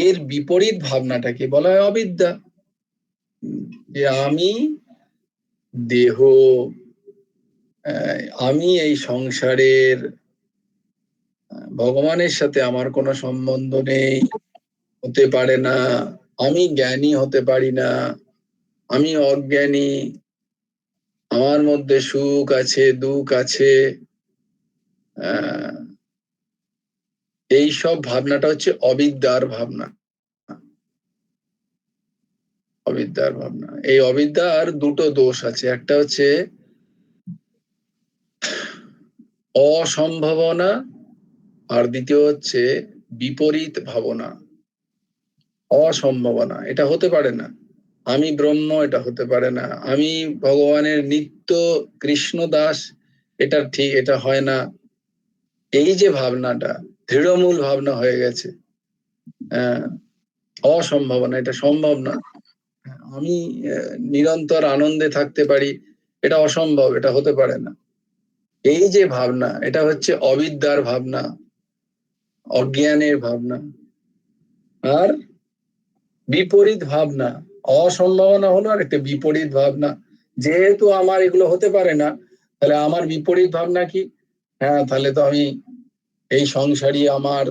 এর বিপরীত ভাবনাটাকে বলা হয় অবিদ্যা। যে আমি দেহ, আমি এই সংসারের, ভগবানের সাথে আমার কোনো সম্বন্ধ নেই, হতে পারে না, আমি জ্ঞানী হতে পারি না, আমি অজ্ঞানী, আমার মধ্যে সুখ আছে, দুঃখ আছে, এই সব ভাবনাটা হচ্ছে অবিদ্যার ভাবনা। অবিদ্যার ভাবনা, এই অবিদ্যার দুটো দোষ আছে। একটা হচ্ছে অসম্ভাবনা, আর দ্বিতীয় হচ্ছে বিপরীত ভাবনা। অসম্ভাবনা, এটা হতে পারে না, আমি ব্রহ্ম, এটা হতে পারে না, আমি ভগবানের নিত্য কৃষ্ণ দাস, এটা ঠিক, এটা হয় না। এই যে ভাবনাটা দৃঢ়মূল ভাবনা হয়ে গেছে, অসম্ভাবনা, এটা সম্ভব না, আমি নিরন্তর আনন্দে থাকতে পারি, এটা অসম্ভব, এটা হতে পারে না। এই যে ভাবনা, এটা হচ্ছে অবিদ্যার ভাবনা, অজ্ঞানের ভাবনা। আর বিপরীত ভাবনা, অসম্ভাবনা হলো আর একটা বিপরীত ভাবনা। যেহেতু আমার এগুলো হতে পারে না, তাহলে আমার বিপরীত ভাবনা কি? তাহলে তো আমি এই সংসারী আমার,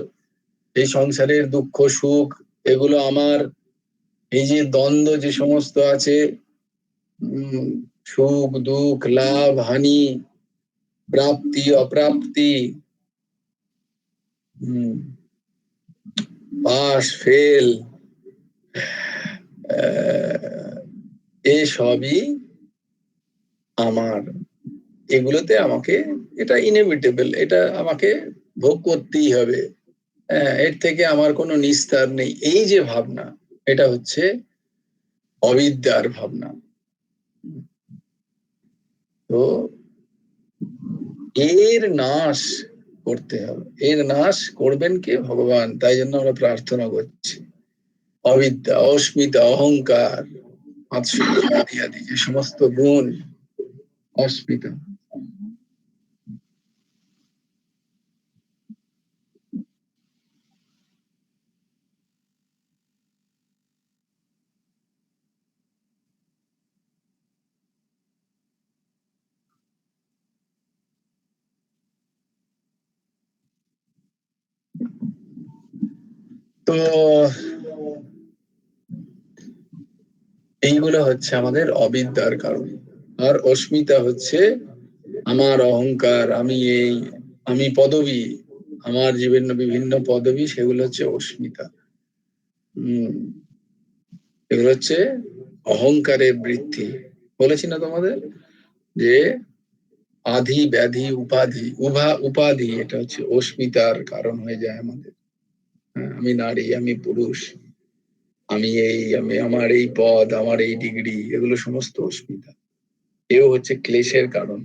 এই সংসারের দুঃখ সুখ এগুলো আমার, এই যে দ্বন্দ্ব যে সমস্ত আছে, সুখ দুঃখ, লাভ হানি, প্রাপ্তি অপ্রাপ্তি, পাস ফেল, এসবই আমার, এগুলোতে আমাকে, এটা ইনএভিটেবল, এটা আমাকে ভোগ করতেই হবে, এর থেকে আমার কোনো নিস্তার নেই। এই যে ভাবনা, এটা হচ্ছে অবিদ্যার ভাবনা। তো এর নাশ করতে হবে, এর নাশ করবেন কে? ভগবান। তাই জন্য আমরা প্রার্থনা করছি, অবিদ্যা, অস্মিতা, অহংকার, আত্মসম্মান আদি যে সমস্ত গুণ, অস্মিতা। তো এইগুলো হচ্ছে আমাদের অবিদ্যার কারণ। আর অস্মিতা হচ্ছে আমার অহংকার, আমি এই, আমি পদবী, আমার জীবন বিভিন্ন পদবী, সেগুলো হচ্ছে অস্মিতা। এগুলো হচ্ছে অহংকারের বৃদ্ধি। বলেছি না তোমাদের যে আধি ব্যাধি উপাধি, উপাধি, এটা হচ্ছে অস্মিতার কারণ হয়ে যায় আমাদের। আমি নারী, আমি পুরুষ, আমি এই, আমি আমার এই পদ, আমার এই ডিগ্রি, এগুলো সমস্ত অস্মিতা। এও হচ্ছে ক্লেশের কারণ।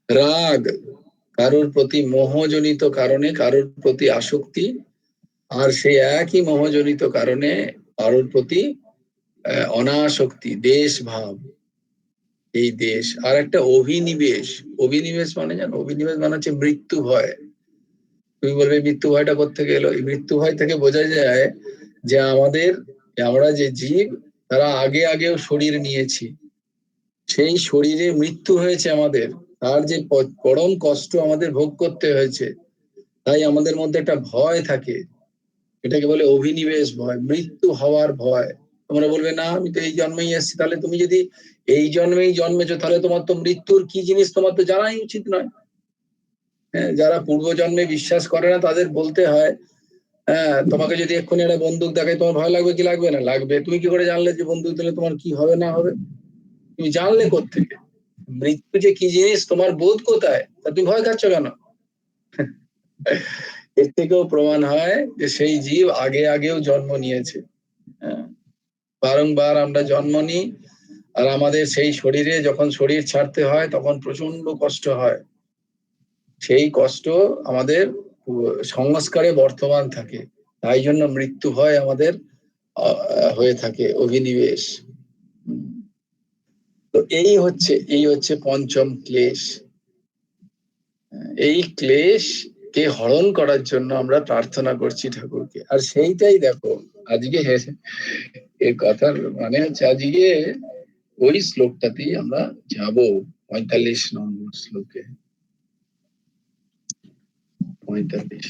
রাগ, কারোর প্রতি মোহজনিত কারণে কারোর প্রতি আসক্তি, আর সেই একই মোহজনিত কারণে কারোর প্রতি অনাসক্তি, দেশ ভাব, এই দেশ। আর একটা অভিনিবেশ, অভিনিবেশ মানে জানো? অভিনিবেশ মানে হচ্ছে মৃত্যু ভয়। তুমি বলবে মৃত্যু ভয়টা কোত্থেকে এলো? এই মৃত্যু ভয় থেকে বোঝা যায় যে আমাদের, আমরা যে জীব, তারা আগে আগেও শরীর নিয়েছি, সেই শরীরে মৃত্যু হয়েছে আমাদের, তার যে পরম কষ্ট আমাদের ভোগ করতে হয়েছে, তাই আমাদের মধ্যে একটা ভয় থাকে, এটাকে বলে অভিনিবেশ ভয়, মৃত্যু হওয়ার ভয়। তোমরা বলবে না আমি তো এই জন্মেই এসেছি, তাহলে তুমি যদি এই জন্মেই জন্মেছো, তাহলে তোমার তো মৃত্যুর কি জিনিস তোমার তো জানাই উচিত নয়। যারা পূর্ব জন্মে বিশ্বাস করে না, তাদের বলতে হয়, তোমাকে যদি এক্ষুনি একটা বন্দুক দেখায়, তোমার ভয় লাগবে কি লাগবে না? লাগবে। তুমি কি করে জানলে যে বন্দুক দিলে তোমার কি হবে না হবে? তুমি জানলে কোত্থেকে? মৃত্যু যে কি জিনিস তোমার বোধ কোথায়? তা তুমি ভয় খাচ্ছ কেন? এর থেকেও প্রমাণ হয় যে সেই জীব আগে আগেও জন্ম নিয়েছে। বারংবার আমরা জন্ম নিই, আর আমাদের সেই শরীরে যখন শরীর ছাড়তে হয় তখন প্রচন্ড কষ্ট হয়। সেই কষ্ট আমাদের সংস্কারে বর্তমান থাকে, তাই জন্য মৃত্যু ভয় আমাদের হয়ে থাকে, অভিনিবেশ। তো এই হচ্ছে পঞ্চম ক্লেশ। এই ক্লেশ কে হরণ করার জন্য আমরা প্রার্থনা করছি ঠাকুরকে। আর সেইটাই দেখো, আজকে এর কথার মানে হচ্ছে আজকে ওই শ্লোকটাতেই আমরা যাব, 45 নম্বর শ্লোকে। 45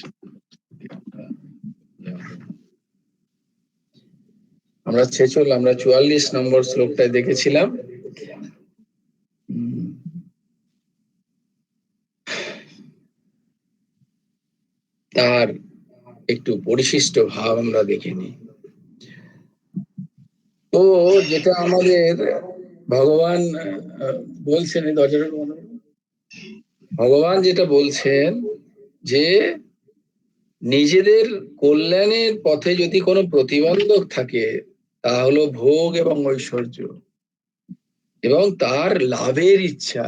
আমরা 44 নম্বর শ্লোকটায় দেখেছিলাম তার একটু পরিশিষ্ট ভাব আমরা দেখে নিই। তো যেটা আমাদের ভগবান বলছেন, এই দরজাটা ভগবান যেটা বলছেন যে নিজেদের কল্যাণের পথে যদি কোনো প্রতিবন্ধক থাকে তা হলো ভোগ এবং ঐশ্বর্য এবং তার লাভের ইচ্ছা।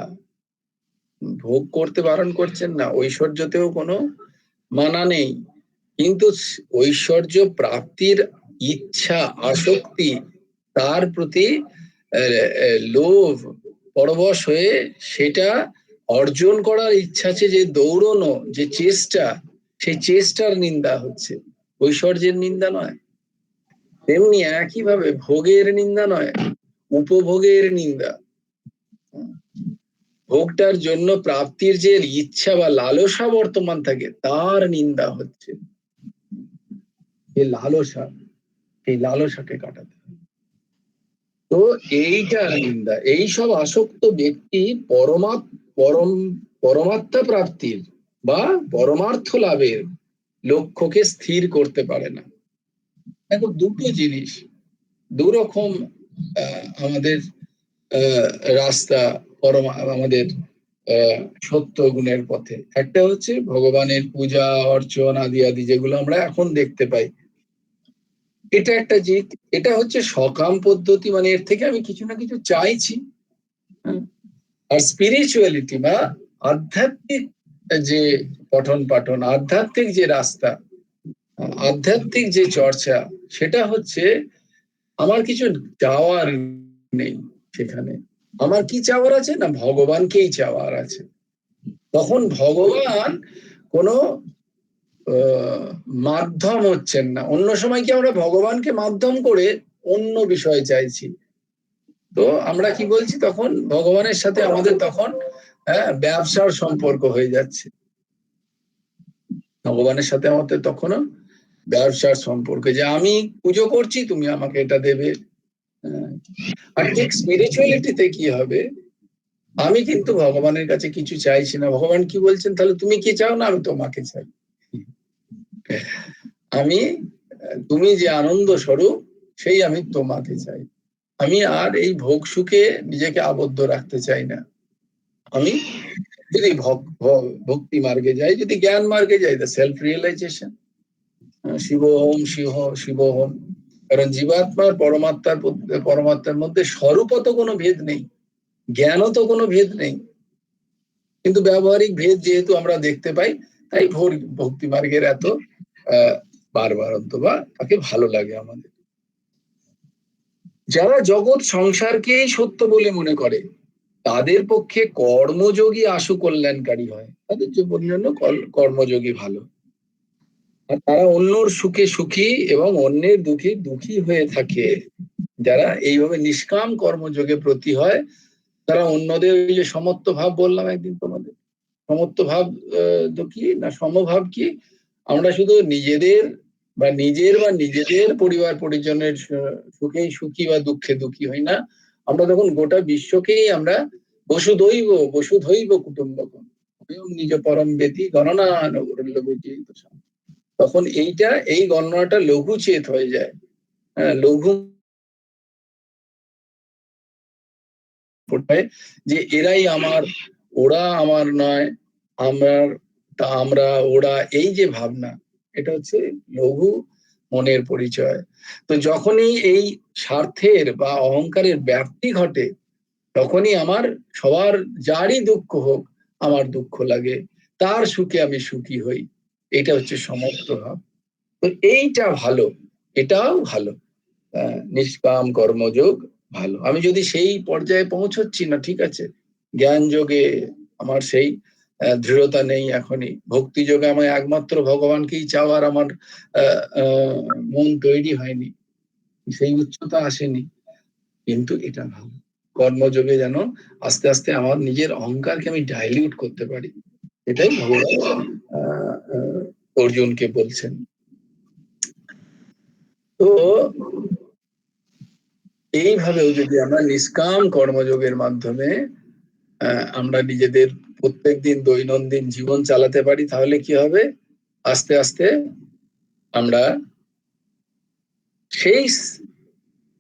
ভোগ করতে বারণ করছেন না, ঐশ্বর্যতেও কোনো মানা নেই, কিন্তু ঐশ্বর্য প্রাপ্তির ইচ্ছা, আসক্তি, তার প্রতি লোভ, পরবশ হয়ে সেটা অর্জন করার ইচ্ছা আছে, যে দৌড়নো, যে চেষ্টা, সেই চেষ্টার নিন্দা হচ্ছে, ঐশ্বর্যের নিন্দা নয়। তেমনি একইভাবে ভোগের নিন্দা নয়, উপভোগের নিন্দা। ভোগটার জন্য প্রাপ্তির যে ইচ্ছা বা লালসা বর্তমান থাকে তার নিন্দা হচ্ছে। এই লালসা, এই লালসাকে কাটাতে, তো এইটার নিন্দা। এই সব আসক্ত ব্যক্তি পরমাত্মা প্রাপ্তির বা পরমার্থ লাভের লক্ষ্যকে স্থির করতে পারে না। দেখো, দুটো জিনিস, দুরকম আমাদের রাস্তা আমাদের সত্য গুণের পথে। একটা হচ্ছে ভগবানের পূজা অর্চন আদি আদি, যেগুলো আমরা এখন দেখতে পাই, এটা একটা দিক। এটা হচ্ছে সকাম পদ্ধতি, মানে এর থেকে আমি কিছু না কিছু চাইছি। আর স্পিরিচুয়ালিটি বা আধ্যাত্মিক যে পঠন পাঠন, আধ্যাত্মিক যে রাস্তা, আধ্যাত্মিক যে চর্চা, সেটা হচ্ছে আমার কিছু চাওয়ার নেই সেখানে। আমার কি চাওয়ার আছে না, ভগবানকেই চাওয়ার আছে। তখন ভগবান কোনো মাধ্যম হচ্ছেন না। অন্য সময় কি আমরা ভগবানকে মাধ্যম করে অন্য বিষয় চাইছি, তো আমরা কি বলছি, তখন ভগবানের সাথে আমাদের তখন ব্যবসার সম্পর্ক হয়ে যাচ্ছে। ভগবানের সাথে আমাদের তখনও ব্যবসার সম্পর্ক, যে আমি পুজো করছি, তুমি আমাকে এটা দেবে। আর ঠিক স্পিরিচুয়ালিটিতে কি হবে, আমি কিন্তু ভগবানের কাছে কিছু চাইছি না। ভগবান কি বলছেন, তাহলে তুমি কি চাও না, আমি তোমাকে চাই। আমি, তুমি যে আনন্দ স্বরূপ, সেই আমি তোমাকে চাই। আমি আর এই ভোগ সুখে নিজেকে আবদ্ধ রাখতে চাই না। আমি যদি ভক্তি মার্গে যাই, যদি জ্ঞান মার্গে যাই, সেলফ রিয়েলাইজেশন, শিবহম শিবহম। কারণ জীবাত্মার পরমাত্মার মধ্যে স্বরূপত কোনো ভেদ নেই, জ্ঞানও তো কোনো ভেদ নেই, কিন্তু ব্যবহারিক ভেদ যেহেতু আমরা দেখতে পাই, তাই ভক্তি মার্গের এত বারবার বা তাকে ভালো লাগে আমাদের। যারা জগৎ সংসারকেই সত্য বলে মনে করে, তাদের পক্ষে কর্মযোগী আশু কল্যাণকারী হয়, তাদের জন্য কর্মযোগী ভালো। আর তারা অন্যর সুখে সুখী এবং অন্যের দুঃখী দুঃখী হয়ে থাকে। যারা এইভাবে নিষ্কাম কর্মযোগে প্রতি হয়, তারা অন্যদের, ওই যে সমত্ব ভাব বললাম একদিন তোমাদের, সমত্ব ভাব তো কি না, সমভাব কি, আমরা শুধু নিজেদের বা নিজেদের পরিবার পরিজনের সুখেই সুখী বা দুঃখে দুঃখী হই না, আমরা তখন গোটা বিশ্বকেই আমরা বসুধৈব কুটুম্বকম নিজ পরম বেতি গণনা, তখন এই গণনাটা লঘু চেত হয়ে যায়। লঘু, যে এরাই আমার, ওরা আমার নয়, আমরা ওরা, এই যে ভাবনা, এটা হচ্ছে লঘু মনের পরিচয়। তো যখনই এই স্বার্থের বা অহংকারের ব্যাপ্তি ঘটে, তখনই আমার সবার, যারই দুঃখ হোক আমার দুঃখ লাগে, তার সুখে আমি সুখী হই। এটা হচ্ছে সমত্ব ভাব। তো এইটা ভালো, এটাও ভালো, নিষ্কাম কর্মযোগ ভালো। আমি যদি সেই পর্যায়ে পৌঁছচ্ছি না, ঠিক আছে, জ্ঞান যোগে আমার সেই দৃঢ়তা নেই এখনই। ভক্তি যোগে আমায় একমাত্র ভগবানকেই চাওয়ার আমার মন তৈরি হয়নি, সেই উচ্চতা আসেনি, কিন্তু এটা ভালো। কর্মযোগে যেন আস্তে আস্তে আমার নিজের অহংকারকে আমি ডাইলিউট করতে পারি, এটাই ভগবান অর্জুনকে বলছেন। তো এইভাবেও যদি আমরা নিষ্কাম কর্মযোগের মাধ্যমে আমরা নিজেদের প্রত্যেকদিন দৈনন্দিন জীবন চালাতে পারি, তাহলে কি হবে, আস্তে আস্তে আমরা সেই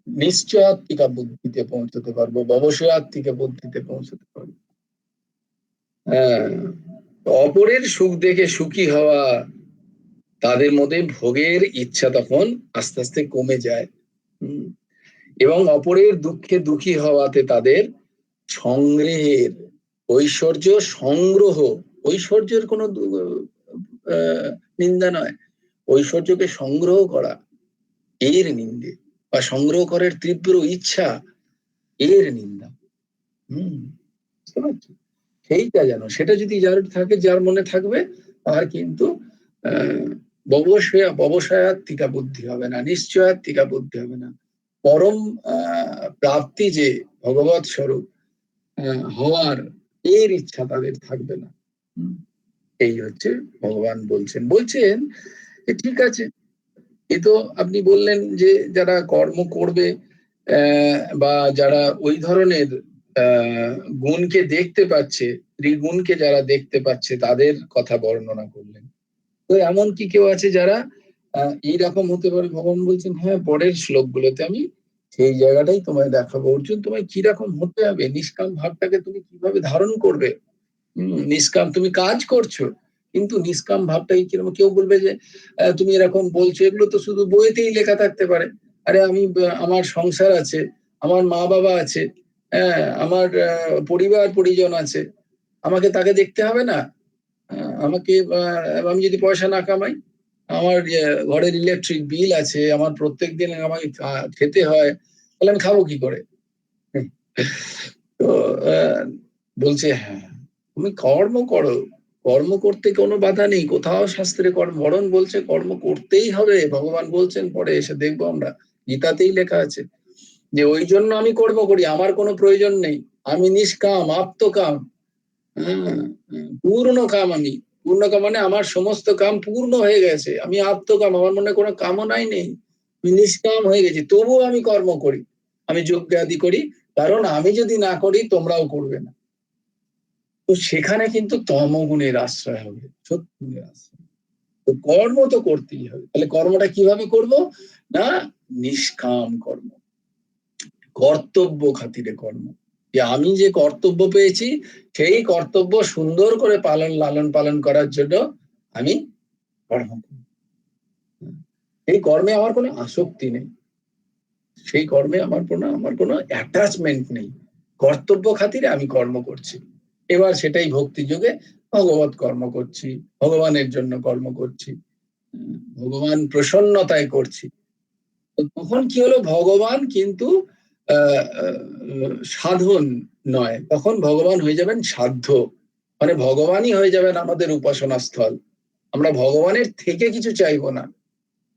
নিশ্চয়াত্মিকা বুদ্ধিতে পৌঁছতে পারবো, ব্যবসায়াত্মিকা বুদ্ধিতে পৌঁছতে পারবো। অপরের সুখ দেখে সুখী হওয়া, তাদের মধ্যে ভোগের ইচ্ছা তখন আস্তে আস্তে কমে যায়, এবং অপরের দুঃখে দুঃখী হওয়াতে তাদের সংগ্রহের, ঐশ্বর্য সংগ্রহ, ঐশ্বর্যের কোনো নিন্দা নয়, ঐশ্বর্যকে সংগ্রহ করা এর নিন্দে, বা সংগ্রহ করার তীব্র ইচ্ছা এর নিন্দা। বুঝতে পারছো? সেইটা যেন, সেটা যদি যার থাকে, যার মনে থাকবে, আর কিন্তু ব্যবসায়াত্মিকা বুদ্ধি হবে না, নিশ্চয়াত্মিকা বুদ্ধি হবে না, পরম প্রাপ্তি যে ভগবৎ স্বরূপ হওয়ার এর ইচ্ছা তাদের থাকবে না। এই হচ্ছে ভগবান বলছেন ঠিক আছে, এ তো আপনি বললেন যে যারা কর্ম করবে বা যারা ওই ধরনের গুণকে দেখতে পাচ্ছে, ত্রিগুণকে যারা দেখতে পাচ্ছে, তাদের কথা বর্ণনা করলেন। তো এমন কি কেউ আছে যারা এইরকম হতে পারে? ভগবান বলছেন হ্যাঁ, পরের শ্লোকগুলোতে আমি সেই জায়গাটাই তোমায় দেখাবো। অর্জুন, তোমায় কিরকম হতে হবে, নিষ্কাম ভাবটাকে তুমি কিভাবে ধারণ করবে। নিষ্কাম, তুমি কাজ করছো কিন্তু নিষ্কাম ভাবটাই কিরকম। কেউ বলবে যে তুমি এরকম বলছো, এগুলো তো শুধু বইতেই লেখা থাকতে পারে। আরে আমি, আমার সংসার আছে, আমার মা বাবা আছে, হ্যাঁ, আমার পরিবার পরিজন আছে, আমাকে তাকে দেখতে হবে না? আমাকে, আমি যদি পয়সা না কামাই, আমার ঘরের ইলেকট্রিক বিল আছে, আমার প্রত্যেকদিন আমাকে খেতে হয়, তাহলে আমি খাবো কি করে? তো বলছে হ্যাঁ, তুমি কর্ম করো, কর্ম করতে কোনো বাধা নেই, কোথাও শাস্ত্রে কর্ম বরণ বলছে কর্ম করতেই হবে। ভগবান বলছেন, পরে এসে দেখবো আমরা, গীতাতেই লেখা আছে যে ওই জন্য আমি কর্ম করি, আমার কোনো প্রয়োজন নেই, আমি নিষ্কাম, আপ্তকাম, পূর্ণ কাম। আমি পূর্ণ কাম মানে আমার সমস্ত কাম পূর্ণ হয়ে গেছে, আমি আপ্তকাম, আমার মনে কোনো কামনাই নেই, আমি নিষ্কাম হয়ে গেছি, তবুও আমি কর্ম করি, আমি যজ্ঞ আদি করি, কারণ আমি যদি না করি তোমরাও করবে না। তো সেখানে কিন্তু তমগুণের আশ্রয় হবে, সত্যগুণের আশ্রয়। তো কর্ম তো করতেই হবে। তাহলে কর্মটা কিভাবে করব না? নিষ্কাম কর্ম, কর্তব্য খাতিরে কর্ম, যে আমি যে কর্তব্য পেয়েছি সেই কর্তব্য সুন্দর করে লালন পালন করার জন্য আমি কর্ম করি। এই কর্মে আমার কোনো আসক্তি নেই, সেই কর্মে আমার কোনো অ্যাটাচমেন্ট নেই, কর্তব্য খাতিরে আমি কর্ম করছি। এবার সেটাই ভক্তি যোগে ভগবত কর্ম করছি, ভগবানের জন্য কর্ম করছি, ভগবান প্রসন্নতায় করছি। তখন কি হলো, ভগবান কিন্তু সাধন নয়, তখন ভগবান হয়ে যাবেন সাধ্য, মানে ভগবানই হয়ে যাবেন আমাদের উপাসনা স্থল। আমরা ভগবানের থেকে কিছু চাইবো না,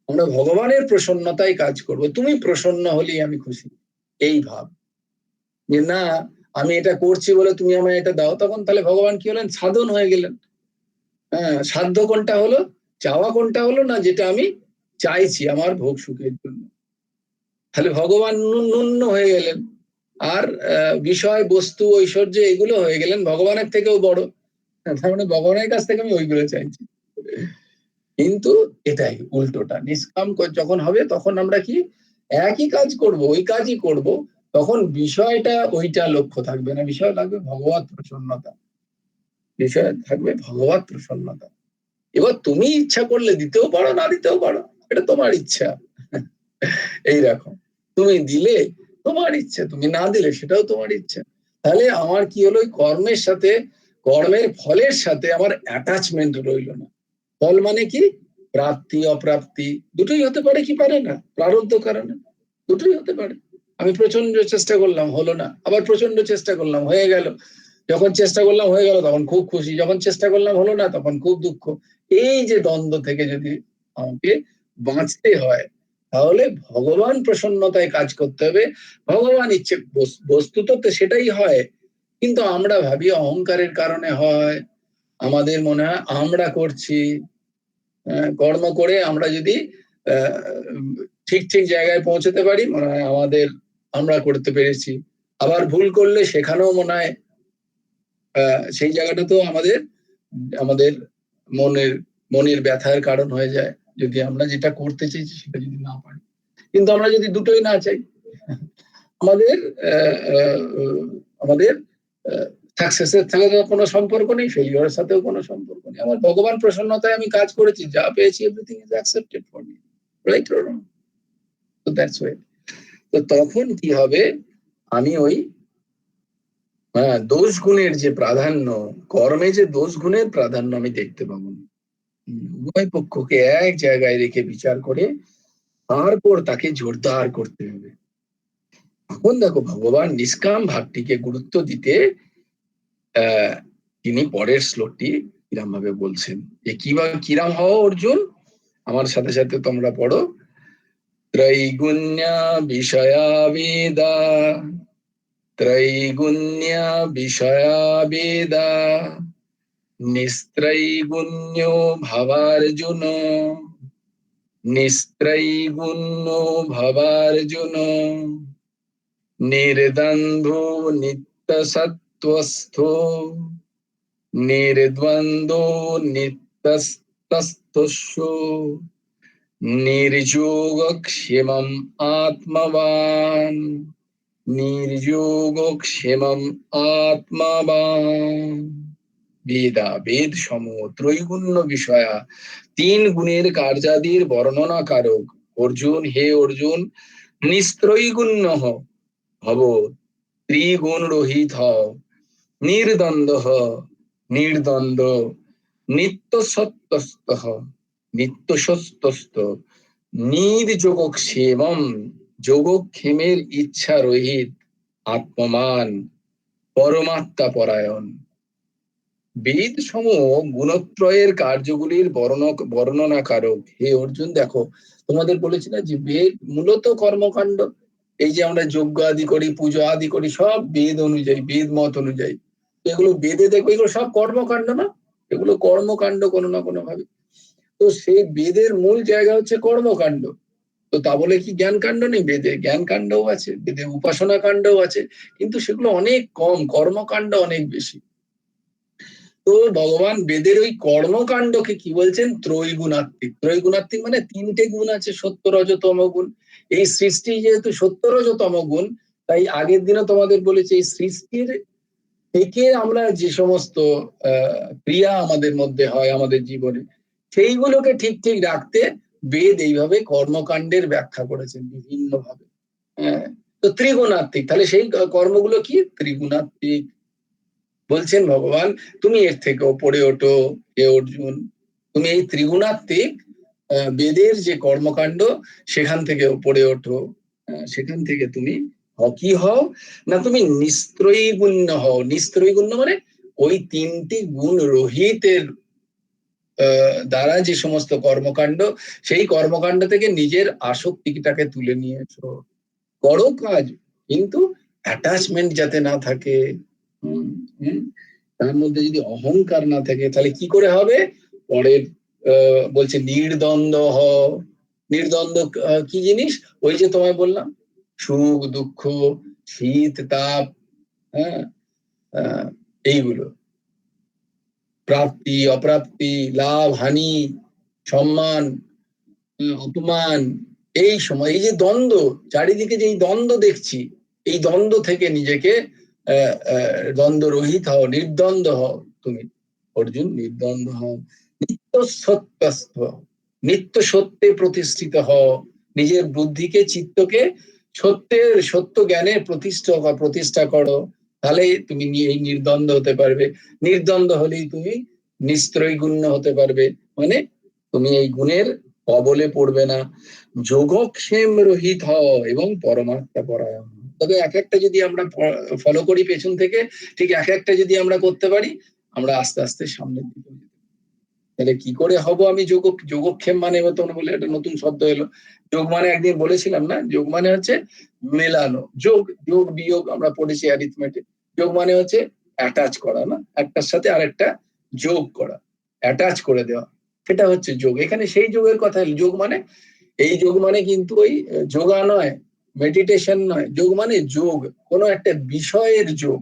আমরা ভগবানের প্রসন্নতায় কাজ করব। তুমি প্রসন্ন হলেই আমি খুশি, এই ভাব, যে না আমি এটা করছি বলে তুমি আমায় এটা দাও, তখন তাহলে ভগবান কি হলেন, সাধন হয়ে গেলেন। সাধ্য কোনটা হলো, চাওয়া কোনটা হলো, না যেটা আমি চাইছি আমার ভোগ সুখের জন্য, তাহলে ভগবান ন্যূন্য হয়ে গেলেন। আর বিষয় বস্তু ঐশ্বর্য এগুলো হয়ে গেলেন ভগবানের থেকেও বড়, তার মানে ভগবানের কাছ থেকে আমি ওইগুলো চাইছি। কিন্তু এটাই উল্টোটা, নিষ্কাম যখন হবে তখন আমরা কি একই কাজ করব, ওই কাজই করব, তখন বিষয়টা ওইটা লক্ষ্য থাকবে না, বিষয় থাকবে ভগবত প্রসন্নতা, বিষয় থাকবে ভগবত প্রসন্নতা। এবার তুমি ইচ্ছা করলে দিতেও পারো, না দিতেও পারো, এটা তোমার ইচ্ছা। এইরকম, তুমি দিলে তোমার ইচ্ছা, তুমি না দিলে সেটাও তোমার ইচ্ছা। তাহলে আমার কি হলো, কর্মের সাথে, কর্মের ফলের সাথে আমার অ্যাটাচমেন্ট রইল না। ফল মানে কি, প্রাপ্তি অপ্রাপ্তি দুটোই হতে পারে, কি পারে না, প্রারব্ধ কারণে দুটোই হতে পারে। আমি প্রচন্ড চেষ্টা করলাম, হলো না, আবার প্রচন্ড চেষ্টা করলাম, হয়ে গেল। যখন চেষ্টা করলাম হয়ে গেল তখন খুব খুশি, যখন চেষ্টা করলাম হলো না তখন খুব দুঃখ। এই যে দ্বন্দ্ব থেকে যদি আমাকে বাঁচতে হয়, তাহলে ভগবান প্রসন্নতায় কাজ করতে হবে। ভগবান ইচ্ছে, বস্তুত তো সেটাই হয়, কিন্তু আমরা ভাবি অহংকারের কারণে হয়। আমাদের মনে হয় আমরা করছি, কর্ম করে আমরা যদি ঠিক ঠিক জায়গায় পৌঁছতে পারি মনে হয় আমরা করতে পেরেছি। আবার ভুল করলে সেখানেও মনে হয় সেই জায়গাটা তো আমাদের আমাদের মনের মনের ব্যথার কারণ হয়ে যায়, যদি আমরা যেটা করতে চাইছি সেটা যদি না পারি। কিন্তু আমরা যদি দুটোই না চাই, আমাদের আমাদের সাকসেসের সাথে কোনো সম্পর্ক নেই, ফেলিওরের সাথেও কোনো সম্পর্ক নেই। আমার ভগবান প্রসন্নতায় আমি কাজ করেছি, যা পেয়েছি everything is accepted for me, right or wrong? তো দ্যাটস ওয়ে। তো তখন কি হবে, আমি ওই দোষ গুণের যে প্রাধান্য, কর্মে যে দোষ গুণের প্রাধান্য আমি দেখতে পাবো না। উভয় পক্ষকে এক জায়গায় রেখে বিচার করে তারপর তাকে জোরদার করতে হবে। এখন দেখো ভগবান নিষ্কাম ভাবটিকে গুরুত্ব দিতে তিনি পরের শ্লোকটি কিরাম ভাবে বলছেন, যে কিভাবে কিরাম হও অর্জুন, আমার সাথে সাথে তোমরা পড়ো। ত্রৈগুণ্য বিষয়া বেদা, ত্রৈগুণ্য বিষয়া বেদা, নিস্ত্রৈগুণ্যো ভবার্জুন, নিস্ত্রৈগুণ্যো ভবার্জুন, নির্দ্বন্দ্বো নিত্য সত্ত্বস্থো, নির্দ্বন্দ্বো নিত্যস্তস্য, নির্যোগক্ষেমম আত্মবান, নির্যোগক্ষেমম আত্মবান। বেদা বেদ সমূহ, ত্রৈগুণ্য বিষয়া, তিন গুণের কার্যাদির বর্ণনাকারক। অর্জুন, হে অর্জুন, নিস্ত্রৈগুণ্য ভব, ত্রিগুণ রহিত হও, নির্দ্বন্দ্ব নির্দ্বন্দ্ব, নিত্য সত্যস্ত নিত্য সত্যস্ত, নির্যোগক্ষেমম যোগক্ষেমের ইচ্ছা রহিত, আত্মমান পরমাত্মা পরায়ণ। বেদ সমূহ গুণত্রয়ের কার্যগুলির বর্ণনাকারক। হে অর্জুন, দেখো তোমাদের বলেছি না যে বেদ মূলত কর্মকাণ্ড, এই যে আমরা যজ্ঞ আদি করি, পুজো আদি করি, সব বেদ অনুযায়ী, বেদ মত অনুযায়ী। এগুলো বেদে দেখো, এগুলো সব কর্মকাণ্ড না? এগুলো কর্মকাণ্ড কোনো না কোনো ভাবে। তো সেই বেদের মূল জায়গা হচ্ছে কর্মকাণ্ড। তো তা বলে কি জ্ঞান কাণ্ড নেই? বেদে জ্ঞান কাণ্ডও আছে, বেদে উপাসনা কাণ্ডও আছে, কিন্তু সেগুলো অনেক কম, কর্মকাণ্ড অনেক বেশি। তো ভগবান বেদের ওই কর্মকাণ্ডকে কি বলছেন? ত্রৈগুণাত্মিক। ত্রৈগুণাত্মিক মানে তিনটে গুণ আছে, সত্য রজ তম গুণ। এই সৃষ্টি যেহেতু সত্য রজ তম গুণ, তাই আগের দিনে তোমাদের বলেছে এই সৃষ্টির থেকে আমরা যে সমস্ত ক্রিয়া আমাদের মধ্যে হয় আমাদের জীবনে, সেইগুলোকে ঠিক ঠিক রাখতে বেদ এইভাবে কর্মকাণ্ডের ব্যাখ্যা করেছেন বিভিন্ন ভাবে। তো ত্রিগুণাত্মিক, তাহলে সেই কর্মগুলো কি? ত্রিগুণাত্মিক। বলছেন ভগবান, তুমি এর থেকে ওপরে ওঠো হে অর্জুন, তুমি এই ত্রিগুণাত্মিক বেদের যে কর্মকাণ্ড সেখান থেকে ওপরে ওঠো, সেখান থেকে তুমি কি হও না, তুমি নিস্ত্রৈগুণ্য হও। নিস্ত্রৈগুণ্য মানে ওই তিনটি গুণ রহিতের দ্বারা যে সমস্ত কর্মকাণ্ড, সেই কর্মকাণ্ড থেকে নিজের আসক্তিটাকে তুলে নিয়ে এসো, করো কাজ, কিন্তু অ্যাটাচমেন্ট যাতে না থাকে। তার মধ্যে যদি অহংকার না থাকে, তাহলে কি করে হবে? পরের বলছে নির্দ্বন্দ্ব হও। নির্দ্বন্দ্ব কি জিনিস? ওই যে তোমায় বললাম, সুখ দুঃখ, শীত তাপ, হ্যাঁ, এইগুলো, প্রাপ্তি অপ্রাপ্তি, লাভ হানি, সম্মান অপমান, এই সময় এই যে দ্বন্দ্ব, চারিদিকে যে দ্বন্দ্ব দেখছি, এই দ্বন্দ্ব থেকে নিজেকে দ্বন্দ্ব রহিত হও, নির্দ্বন্দ্ব হও তুমি অর্জুন, নির্দ্বন্দ্ব হও। নিত্য সত্যস্থ, নিত্য সত্যে প্রতিষ্ঠিত হও, নিজের বুদ্ধিকে চিত্তকে সত্য জ্ঞানে প্রতিষ্ঠা করো, তাহলে তুমি এই নির্দ্বন্দ্ব হতে পারবে। নির্দ্বন্দ্ব হলেই তুমি নিস্ত্রৈগুণ্য হতে পারবে, মানে তুমি এই গুণের কবলে পড়বে না। যোগক্ষেম রহিত হও এবং পরমাত্মা পরায়ণ। তবে এক একটা যদি আমরা ফলো করি পেছন থেকে, ঠিক এক একটা যদি আমরা করতে পারি, আমরা আস্তে আস্তে সামনের দিকে। তাহলে কি করে হব আমি যোগক্ষেম মানে তোমরা বলে একটা নতুন শব্দ এলো। যোগ মানে একদিন বলেছিলাম না, যোগ মানে হচ্ছে মেলানো। যোগ যোগ বিয়োগ আমরা পড়েছি অ্যারিথমেটিক। যোগ মানে হচ্ছে অ্যাটাচ করা, না একটার সাথে আরেকটা যোগ করা, অ্যাটাচ করে দেওয়া, সেটা হচ্ছে যোগ। এখানে সেই যোগের কথা। যোগ মানে, এই যোগ মানে কিন্তু ওই যোগা নয়, মেডিটেশন নয়। যোগ মানে যোগ, কোনো একটা বিষয়ের যোগ।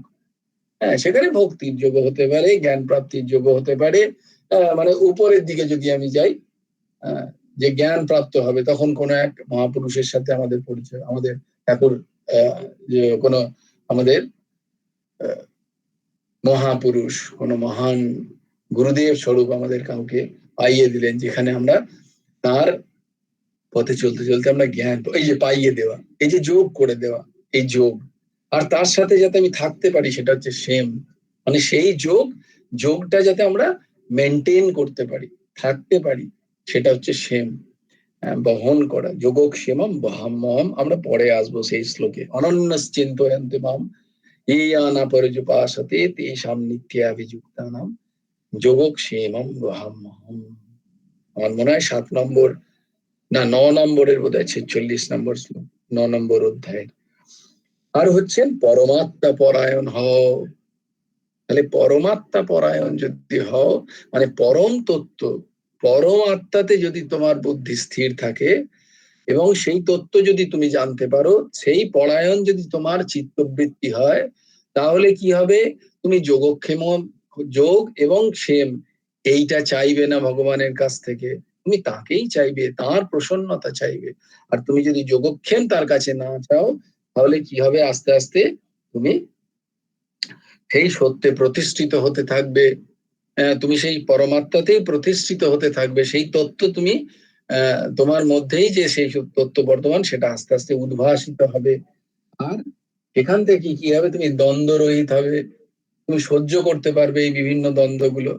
হ্যাঁ, সেখানে ভক্তির যোগ হতে পারে, জ্ঞান প্রাপ্তির যোগ হতে পারে। মানে উপরের দিকে যদি আমি যাই, যে জ্ঞান প্রাপ্ত হবে, তখন কোন এক মহাপুরুষের সাথে আমাদের পরিচয়, আমাদের ঠাকুর যে কোনো আমাদের মহাপুরুষ, কোন মহান গুরুদেব স্বরূপ আমাদের কাউকে পাইয়ে দিলেন, যেখানে আমরা তার পথে চলতে চলতে আমরা জ্ঞান, এই যে পাইয়ে দেওয়া, এই যে যোগ করে দেওয়া, এই যোগ। আর তার সাথে যাতে আমি থাকতে পারি, সেটা হচ্ছে সেম। মানে সেই যোগটা যাতে আমরা মেনটেন করতে পারি, থাকতে পারি, সেটা হচ্ছে সেম। বহন করা, যোগক্ষেমম বহাম্যহম, আমরা পরে আসবো সেই শ্লোকে। অনন্যশ্চিন্তয়ন্তে মাম ইয়ানা পরিযুপাসতে তেষাম নিত্যাভিযুক্তানাম যোগক্ষেমম বহাম্যহম। আমার মনে হয় 7 নম্বর, না 9 নম্বরের বোধহয় 46 নম্বর শ্লোক, 9 নম্বর অধ্যায়ের। আর হচ্ছেন পরমাত্মা পরায়ণ হও। তাহলে পরমাত্মা পরায়ণ যদি হও, মানে পরম তত্ত্ব, পরম আত্মাতে যদি তোমার বুদ্ধি স্থির থাকে, এবং সেই তত্ত্ব যদি তুমি জানতে পারো, সেই পরায়ণ যদি তোমার চিত্তবৃত্তি হয়, তাহলে কি হবে? তুমি যোগক্ষেম, যোগ এবং ক্ষেম, এইটা চাইবে না ভগবানের কাছ থেকে, তুমি তাকেই চাইবে, তার প্রসন্নতা চাইবে। আর তুমি যদি যোগক্ষেম তার কাছে না চাও, তাহলে কি হবে? আস্তে আস্তে তুমি সেই সত্যে প্রতিষ্ঠিত হতে থাকবে, তুমি সেই পরমাত্মাতেই প্রতিষ্ঠিত হতে থাকবে। সেই তত্ত্ব তুমি তোমার মধ্যেই যে সেই তত্ত্ব বর্তমান, সেটা আস্তে আস্তে উদ্ভাসিত হবে। আর এখান থেকে কি হবে? তুমি দ্বন্দ্ব রহিত হবে, তুমি সহ্য করতে পারবে এই বিভিন্ন দ্বন্দ্বগুলো।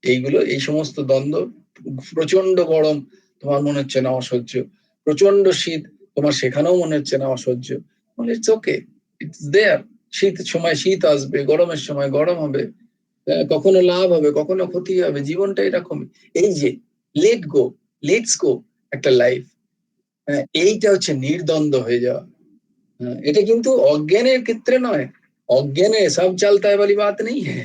এইগুলো, এই সমস্ত দ্বন্দ্ব, প্রচন্ড গরম তোমার মনে হচ্ছে না অসহ্য, প্রচন্ড শীত তোমার সেখানেও মনে হচ্ছে না অসহ্য, ইটস ওকে, ইটস দেয়ার। শীতের সময় শীত আসবে, গরমের সময় গরম হবে, কখনো লাভ হবে, কখনো ক্ষতি হবে, জীবনটা এরকম। এই যে লেট গো, লেটস গো, একটা লাইফ, এইটা হচ্ছে নির্দ্বন্দ্ব হয়ে যাওয়া। এটা কিন্তু অজ্ঞানের ক্ষেত্রে নয়। অজ্ঞানে সব চলতা है वाली बात नहीं है।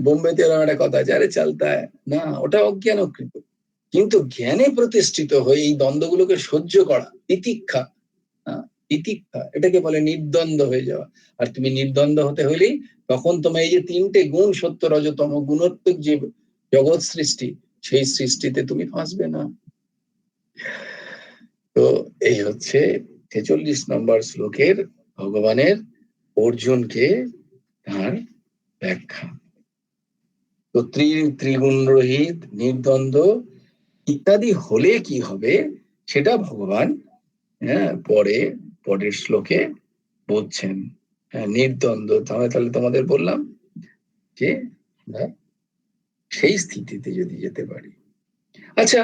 বোম্বেতে এরকম একটা কথা আছে, আরে চলতা है না, ওটা অজ্ঞানকৃত। কিন্তু জ্ঞানে প্রতিষ্ঠিত হয়ে এই দ্বন্দ্বগুলোকে সহ্য করা, তিতিক্ষা, তিতিক্ষা, এটাকে বলে নির্দ্বন্দ্ব হয়ে যাওয়া। আর তুমি নির্দ্বন্দ্ব হতে হইলেই তখন তোমার এই যে 3টে গুণ, সত্য রজতম গুণাত্মক যে জগৎ সৃষ্টি, সেই সৃষ্টিতে তুমি ফাঁসবে না। তো এই হচ্ছে 46 নম্বর শ্লোকের ভগবানের অর্জুনকে তার ব্যাখ্যা। তো ত্রিগুণ রহিত, নির্দ্বন্দ্ব ইত্যাদি হলে কি হবে, সেটা ভগবান পরের শ্লোকে বলছেন। নির্দ্বন্দ্ব, তাহলে তোমাদের বললাম যে সেই স্থিতিতে যদি যেতে পারি। আচ্ছা,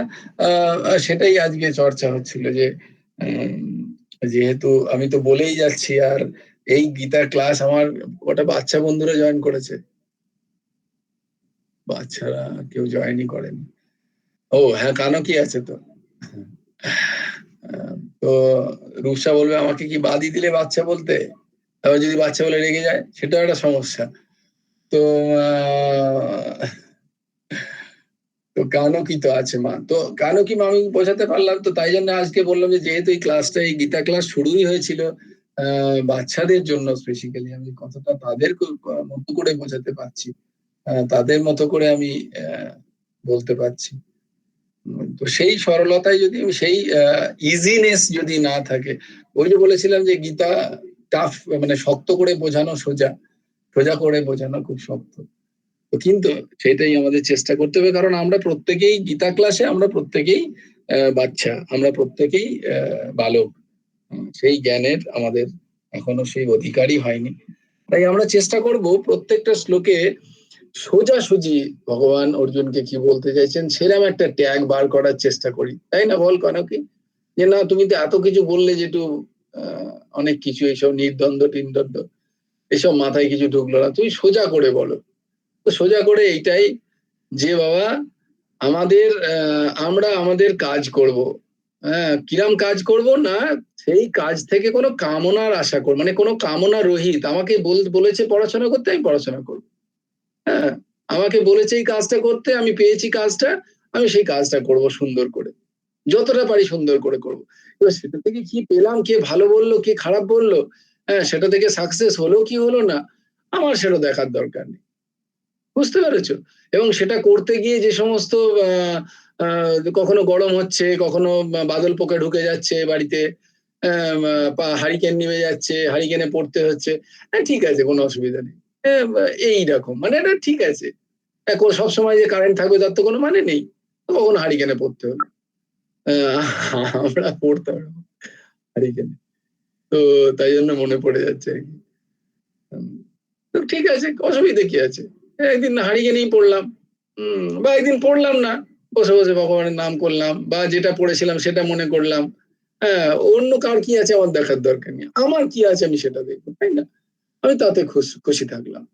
সেটাই আজকে চর্চা হচ্ছিল যে যেহেতু আমি তো বলেই যাচ্ছি, আর এই গীতার ক্লাস আমার কটা বাচ্চা বন্ধুরা জয়েন করেছে, বাচ্চারা কেউ জয়েনই করেনি। ও হ্যাঁ, কানো কি আছে তো। তো রূপসা বলবে আমাকে কি বাদই দিলে বাচ্চা বলতে, তারপর যদি বাচ্চা বলে রেগে যায়, সেটাও একটা সমস্যা। তো তো কানো কি তো আছে মা, তো কানো কি মা আমি বোঝাতে পারলাম। তো তাই জন্য আজকে বললাম যে যেহেতু এই ক্লাসটা, এই গীতা ক্লাস শুরুই হয়েছিল বাচ্চাদের জন্য, স্পেসিক্যালি আমি কতটা তাদের মতো করে বোঝাতে পারছি, তাদের মতো করে আমি বলতে পারছি। তো সেই সরলতায় যদি, সেই ইজিনেস যদি না থাকে, ওই যে বলেছিলাম যে গীতা টাফ, মানে শক্ত করে বোঝানো সোজা, সোজা করে বোঝানো খুব শক্ত। কিন্তু সেটাই আমাদের চেষ্টা করতে হবে, কারণ আমরা প্রত্যেকেই গীতা ক্লাসে, আমরা প্রত্যেকেই বাচ্চা, আমরা প্রত্যেকেই বালক, সেই জ্ঞানের আমাদের এখনো সেই অধিকারই হয়নি। তাই আমরা চেষ্টা করব প্রত্যেকটা শ্লোকে সোজাসুজি ভগবান অর্জুনকে কি বলতে চাইছেন সেরকম একটা ট্যাগ বার করার চেষ্টা করি, তাই না? বল কেন কি, যে না তুমি তো এত কিছু বললে, যেটু অনেক কিছু এইসব নির্দ্বন্দ্ব টিনদ্বন্দ্ব এসব মাথায় কিছু ঢুকলো না, তুমি সোজা করে বলো। তো সোজা করে এইটাই যে বাবা আমরা আমাদের কাজ করব, হ্যাঁ কিরাম কাজ করব না, সেই কাজ থেকে কোনো কামনার আশা করব, মানে কোনো কামনা রহিত। আমাকে বলেছে পড়াশোনা করতে, আমি পড়াশোনা করব, হ্যাঁ আমাকে বলেছে এই কাজটা করতে, আমি পেয়েছি কাজটা, আমি সেই কাজটা করব সুন্দর করে, যতটা পারি সুন্দর করে করব। এবার সেটা থেকে কি পেলাম, কে ভালো বললো কে খারাপ বললো, হ্যাঁ সেটা থেকে সাকসেস হলো কি হলো না, আমার সেটা দেখার দরকার নেই, বুঝতে পেরেছো? এবং সেটা করতে গিয়ে যে সমস্ত কখনো গরম হচ্ছে, কখনো বাদল পোকা ঢুকে যাচ্ছে বাড়িতে, হারিকেন নিভে যাচ্ছে, হারিকেনে পড়তে হচ্ছে, হ্যাঁ ঠিক আছে কোনো অসুবিধা নেই, এইরকম মানে এটা ঠিক আছে। সবসময় যে কারেন্ট থাকবে তার তো কোনো মানে নেই, কখনো হারিকেনে পড়তে হলো, আমরা পড়তাম হারিকেনে। তো তাই জন্য মনে পড়ে যাচ্ছে আর কি। তো ঠিক আছে, অসুবিধা কি আছে, একদিন হারিকেনেই পড়লাম, বা একদিন পড়লাম না, বসে বসে ভগবানের নাম করলাম, বা যেটা পড়েছিলাম সেটা মনে করলাম, হ্যাঁ অন্য কার কি আছে আমার দেখার দরকার নেই, আমার কি আছে আমি সেটা দেখবো, তাই না? আমি তাতে খুশি থাকলাম।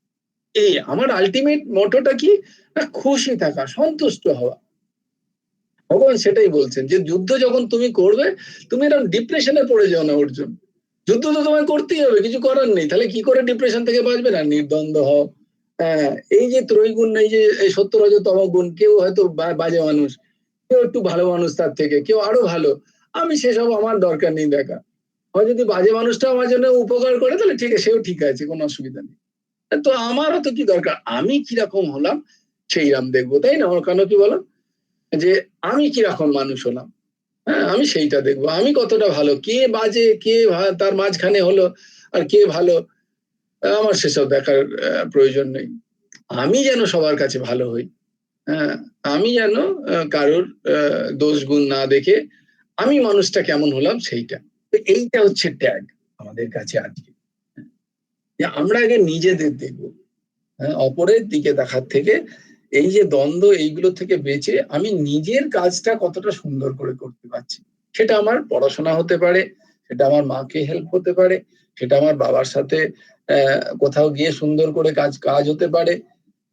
এই আমার আলটিমেট মোটোটা কি, না খুশি থাকা, সন্তুষ্ট হওয়া। ভগবান সেটাই বলছেন যে যুদ্ধ যখন তুমি করবে, তুমি এরকম ডিপ্রেশনে পড়ে যাও না অর্জুন, যুদ্ধ তো তোমায় করতেই হবে, কিছু করার নেই, তাহলে কি করে ডিপ্রেশন থেকে বাঁচবে? না নির্দ্বন্দ্ব হও, হ্যাঁ এই যে ত্রৈগুণ, এই যে সত্য রজ তম গুণ, কেউ হয়তো বাজে মানুষ, কেউ একটু ভালো মানুষ তার থেকে, কেউ আরো ভালো, আমি সেসব আমার দরকার নেই দেখা। হয় যদি বাজে মানুষটা আমার জন্য উপকার করে তাহলে ঠিক আছে, সেও ঠিক আছে, কোনো অসুবিধা নেই। তো আমারও তো কি দরকার, আমি কিরকম হলাম সেইরাম দেখবো, তাই না? কেন কি বলো, যে আমি কিরকম মানুষ হলাম, হ্যাঁ আমি সেইটা দেখবো, আমি কতটা ভালো, কে বাজে কে তার মাঝখানে হলো, আর কে ভালো, আমার সেসব দেখার প্রয়োজন নেই। আমি যেন সবার কাছে ভালো হই, হ্যাঁ আমি যেন কারোর দোষ গুণ না দেখে আমি মানুষটা কেমন হলাম সেইটা। তো এইটা হচ্ছে ট্যাগ আমাদের কাছে আজকে, যে আমরা আগে নিজেদের দেখবো, হ্যাঁ অপরের দিকে দেখার থেকে, এই যে দ্বন্দ্ব এইগুলো থেকে বেঁচে আমি নিজের কাজটা কতটা সুন্দর করে করতে পারছি। সেটা আমার পড়াশোনা হতে পারে, সেটা আমার মাকে হেল্প হতে পারে, সেটা আমার বাবার সাথে কোথাও গিয়ে সুন্দর করে কাজ হতে পারে,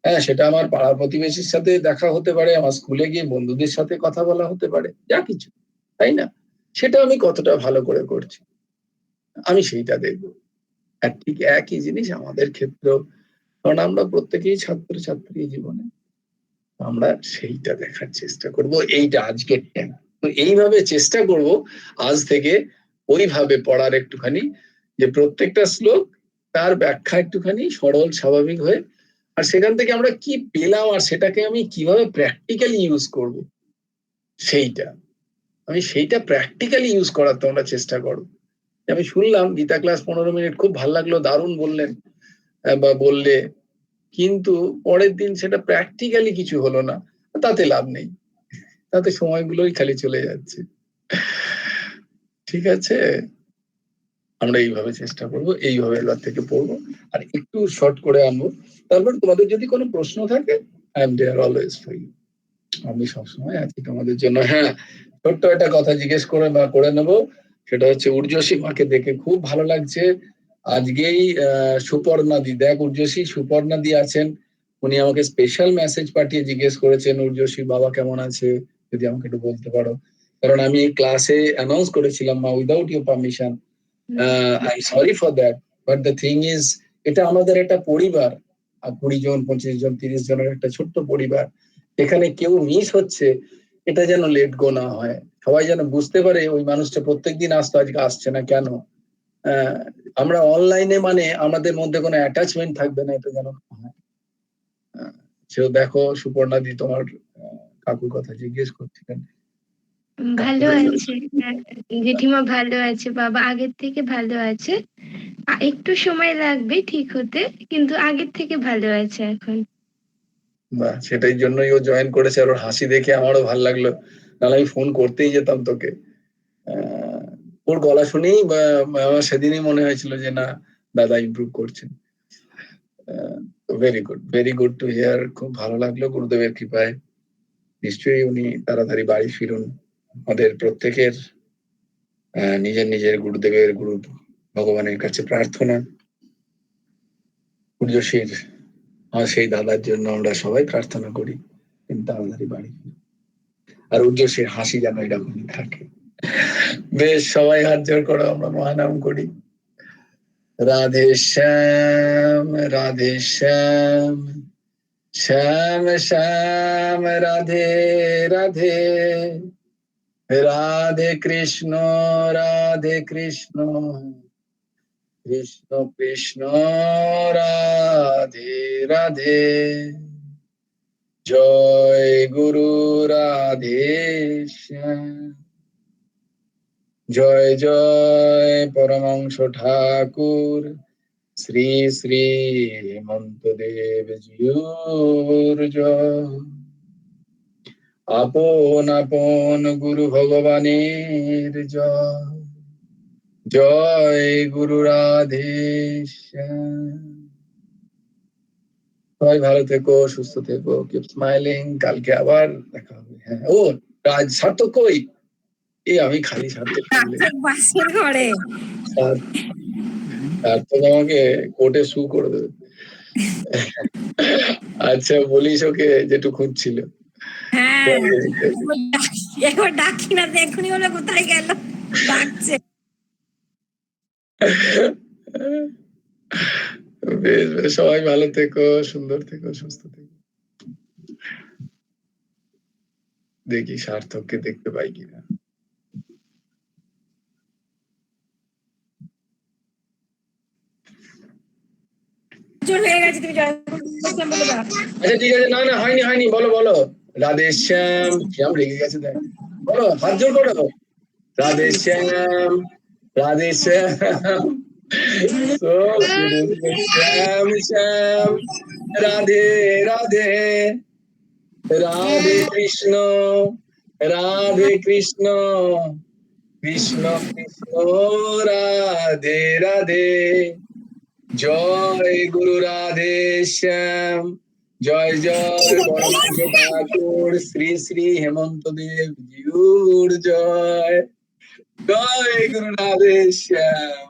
হ্যাঁ সেটা আমার পাড়া প্রতিবেশীর সাথে দেখা হতে পারে, আমার স্কুলে গিয়ে বন্ধুদের সাথে কথা বলা হতে পারে, যা কিছু, তাই না? সেটা আমি কতটা ভালো করে করছি, আমি সেইটা দেখবো। আর ঠিক একই জিনিস আমাদের ক্ষেত্রেও, কারণ আমরা প্রত্যেকেই ছাত্রছাত্রী জীবনে, আমরা সেইটা দেখার চেষ্টা করব, এইটা আজকের টাইম। তো এইভাবে চেষ্টা করব আজ থেকে ওইভাবে পড়ার একটুখানি, যে প্রত্যেকটা শ্লোক তার ব্যাখ্যা একটুখানি সরল স্বাভাবিক হয়ে, আর সেখান থেকে আমরা কি পেলাম আর সেটাকে আমি কিভাবে প্র্যাকটিক্যালি ইউজ করব, সেইটা সেইটা প্র্যাকটিক্যালি ইউজ করার তোমরা চেষ্টা করো। আমি শুনলাম গীতা ক্লাস 15 মিনিট খুব ভালো লাগলো, দারুণ বললেন বা বললে, কিন্তু পরের দিন সেটা প্র্যাকটিক্যালি কিছু হলো না, তাতে লাভ নেই, তাতে সময়গুলোই খালি চলে যাচ্ছে। ঠিক আছে, আমরা এইভাবে চেষ্টা করব, এইভাবে এবার থেকে পড়বো, আর একটু শর্ট করে আনবো। তারপর তোমাদের যদি কোনো প্রশ্ন থাকে, I am there always for you, আমি সবসময় আছি তোমাদের জন্য। হ্যাঁ ছোট্ট একটা কথা জিজ্ঞেস করে নেবো, সেটা হচ্ছে উর্জশী মাকে দেখে খুব ভালো লাগছে। আজকেই সুপর্ণাদি, দেখ উর্জশী সুপর্ণাদি আছেন, উনি আমাকে স্পেশাল মেসেজ পাঠিয়ে জিজ্ঞেস করেছেন উর্জশী বাবা কেমন আছে, যদি আমাকে একটু বলতে পারো, কারণ আমি এই ক্লাসে অ্যানাউন্স করেছিলাম মা without your permission, I am sorry for that, but the thing is এটা আমাদের একটা পরিবার, 20 জন 25 জন 30 জনের একটা ছোট্ট পরিবার, এখানে কেউ মিস হচ্ছে, এটা যেন লেট গো না হয়, সবাই যেন বুঝতে পারে ওই মানুষটা প্রত্যেকদিন আসতো আজকে আসছে না কেন। আমরা অনলাইনে মানে আমাদের মধ্যে কোনো অ্যাটাচমেন্ট থাকবে না, এটা যেন হয়। সেও দেখো সুপর্ণাদি তোমার কাকুর কথা জিজ্ঞেস করছিলেন। ভালো আছে জেঠিমা, ভালো আছে বাবা, আগের থেকে ভালো আছে, একটু সময় লাগবে ঠিক হতে, কিন্তু আগের থেকে ভালো আছে এখন। বাহ, সেটাই জন্যই ও জয়েন করেছে, আর ওর হাসি দেখে আমারও ভালো লাগলো, নাহলে আমি ফোন করতেই যেতাম তোকে। ওর গলা শুনেই আমার সেদিনই মনে হয়েছিল যে না দাদা ইমপ্রুভ করছেন। ভেরি গুড টু হিয়ার, খুব ভালো লাগলো গুরুদেবের কৃপায়, নিশ্চয়ই উনি তাড়াতাড়ি বাড়ি ফিরুন, আমাদের প্রত্যেকের নিজের নিজের গুরুদেবের গুরু ভগবানের কাছে প্রার্থনা। সূর্যশীর সেই দাদার জন্য আমরা সবাই প্রার্থনা করি, কিন্তু তাড়াতাড়ি বাড়ি। আর উর্জশীর হাসি যেন এরকমই থাকে। বেশ, সবাই হাত জোড় করো, আমরা মহানাম করি। রাধে শ্যাম রাধে শ্যাম, শ্যাম শ্যাম রাধে রাধে, রাধে কৃষ্ণ কৃষ্ণ কৃষ্ণ রাধে রাধে। জয় গুরু রাধে শ্যাম। জয় জয় পরমংশ ঠাকুর শ্রী শ্রী হেমন্ত দেব জিউর জয়। আপন আপন গুরু ভগবানের জয়। জয় গুরু রাধে শ্যাম। সবাই ভালো থেকো, সুস্থ থেকো, কিপ স্মাইলিং। কালকে আবার দেখা হবে। হ্যাঁ, ও রাজ সার্থক কই? আমি খালি সার্থক ঘরে সার্থক আমাকে কোর্টে সু করে দেবে। আচ্ছা, বলিস ওকে যেটু খুঁজছিল। হ্যাঁ, একবার ডাকি না, এখনই হলো কোথায় গেল, ডাকছে। বেশ বেশ, সবাই ভালো থেকো, সুন্দর থেকো, সুস্থ থেকো। দেখি সার্থককে দেখতে পাই কিনা। হয়ে গেছে, তুমি বলে দাও। আচ্ছা ঠিক আছে, না না হয়নি হয়নি, বলো বলো। রাধে শ্যাম। শ্যাম রেগে গেছে, দেখ। বলো, হাত জোর করো। রাধে শ্যাম রাধে শ্যাম। শ্যাম শ্যাম রাধে রাধে, রাধে কৃষ্ণ কৃষ্ণ কৃষ্ণ রাধে রাধে। জয় গুরু রাধে শ্যাম। জয় জয় পরমহংস ঠাকুর শ্রী শ্রী হেমন্ত দেব জিউর জয়। জয় গুরু রাধে শ্যাম।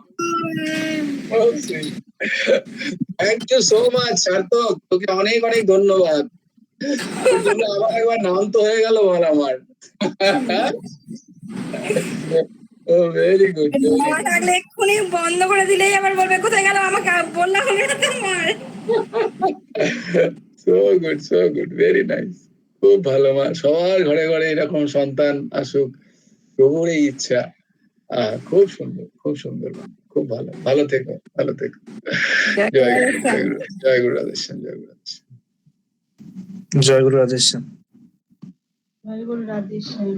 থ্যাংক ইউ সো মাচ সার্থক, তোকে অনেক অনেক ধন্যবাদ। তোর জন্য আবার একবার নাম তো হয়ে গেল বল আমার। Very good. থাকলে এক্ষুনি বন্ধ করে দিলেই আবার বলবে কোথায় গেল, আমাকে বললাম তোমার। So good, so good, very nice. খুব ভালো। মা সবার ঘরে ঘরে এরকম সন্তান আসুক, প্রভুর এই ইচ্ছা। খুব সুন্দর, খুব সুন্দর, খুব ভালো। ভালো থেকো, ভালো থেকো। জয় গুরু, জয় গুরু, জয় গুরু রাধেশ্যাম, জয় গুরু রাধেশ্যাম। জয় গুরু রাধেশ্যাম। জয় গুরু রাধেশ্যাম।